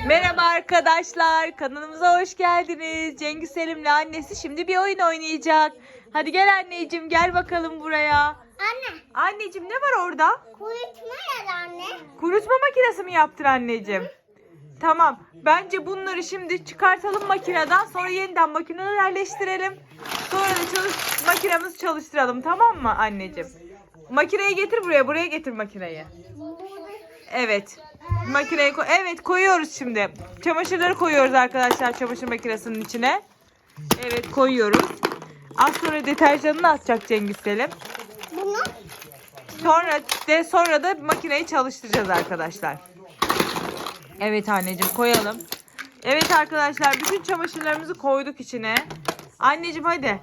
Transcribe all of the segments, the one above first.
Merhaba arkadaşlar, kanalımıza hoş geldiniz. Cengiz Selim'le annesi şimdi bir oyun oynayacak. Hadi gel anneciğim, gel bakalım buraya. Anne. Anneciğim ne var orada? Kurutma ya anne. Kurutma makinesi mi yaptın anneciğim? Tamam, bence bunları şimdi çıkartalım makineden, sonra yeniden makineye yerleştirelim. Sonra da makinemizi çalıştıralım, tamam mı anneciğim? Makineyi getir buraya getir makineyi. Evet. Makineye evet, koyuyoruz şimdi. Çamaşırları koyuyoruz arkadaşlar çamaşır makinesinin içine. Evet, koyuyoruz. Az sonra deterjanını atacak Cengiz Selim. Bunu? Sonra da makineyi çalıştıracağız arkadaşlar. Evet anneciğim, koyalım. Evet arkadaşlar, bütün çamaşırlarımızı koyduk içine. Anneciğim hadi.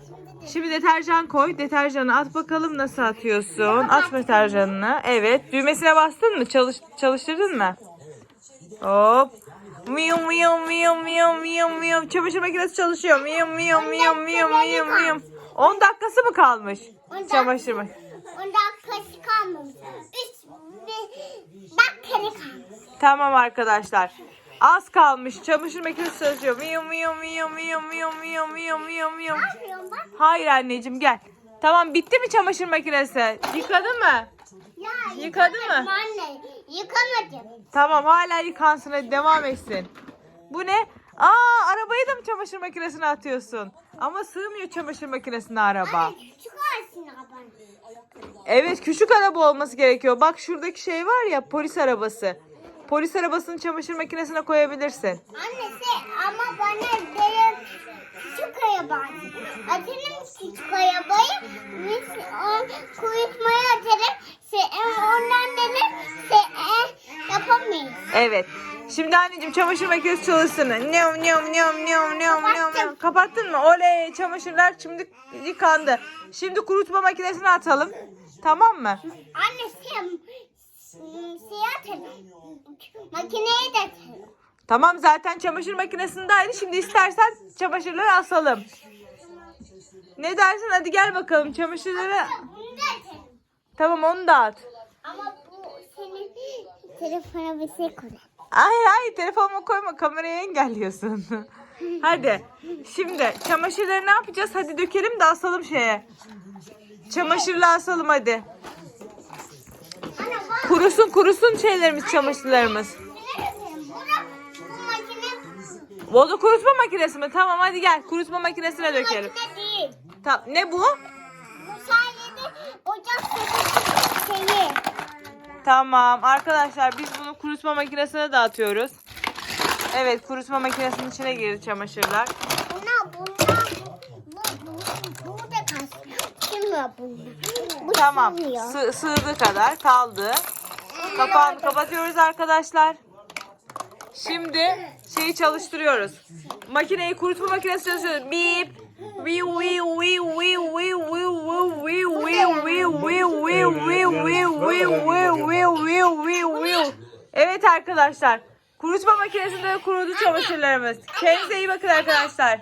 Şimdi deterjan koy. Deterjanı at bakalım, nasıl atıyorsun? At deterjanını. Evet. Düğmesine bastın mı? Çalıştırdın mı? Hop. Miyum miyum miyum miyum miyum miyum. Çamaşır makinesi çalışıyor. Miyum miyum miyum miyum miyum miyum. 10 dakikası mı kalmış? Çamaşır makinesi. 10 dakikası kalmamış. 3 dakika kalmış. Tamam arkadaşlar. Az kalmış. Çamaşır makinesi çalışıyor. Miyum miyum miyum miyum miyum miyum miyum miyum miyum. Ne yapıyorsun bak? Hayır anneciğim, gel. Tamam, bitti mi çamaşır makinesi? Yıkadı mı? Ya Yıkadı mı? Anne yıkamadım. Tamam, hala yıkansın, hadi devam etsin. Bu ne? Arabayı da mı çamaşır makinesine atıyorsun? Ama sığmıyor çamaşır makinesine araba. Anne çıkarsın arabanı. Evet, küçük araba olması gerekiyor. Bak şuradaki şey var ya, polis arabası. Polis arabasını çamaşır makinesine koyabilirsin. Annesi ama bana benim küçük araba. Açalım küçük arabayı. Biz kurutmaya açalım. Ondan dedim yapamayız. Evet. Şimdi anneciğim çamaşır makinesi çalışsın. Nyam nyam nyam nyam nyam nyam. Kapattın mı? Oley, çamaşırlar şimdi yıkandı. Şimdi kurutma makinesine atalım. Tamam mı? Anne atalım. Makineye de atalım. Tamam, zaten çamaşır makinesindeydi. Şimdi istersen çamaşırları asalım. Ne dersin? Hadi gel bakalım çamaşırları. Bunu da atalım. Tamam, onu da at. Ama bu senin telefona bir şey koy. Hayır, telefonuma koyma, kamerayı engelliyorsun. Hadi. Şimdi çamaşırları ne yapacağız? Hadi dökelim de asalım şeye. Çamaşırla asalım hadi. Anne bak. Kurusun şeylerimiz, çamaşırlarımız. Bu makine O da kurutma makinesi mi? Tamam, hadi gel kurutma makinesine dökelim. makine değil. Tamam, ne bu? Bu sayede ocak şeyi. Tamam arkadaşlar, biz bunu kurutma makinesine dağıtıyoruz. Evet, kurutma makinesinin içine girdi çamaşırlar. Bu da kalsın. Kim var bunda? Bu Tamam, sığmıyor. sığdığı kadar kaldı. Kapağını kapatıyoruz arkadaşlar. Şimdi şeyi çalıştırıyoruz. Makineyi, kurutma makinesi çalıştırıyoruz. Bip. Evet arkadaşlar, kurutma makinesinde kurudu çamaşırlarımız. Kendinize iyi bakın arkadaşlar.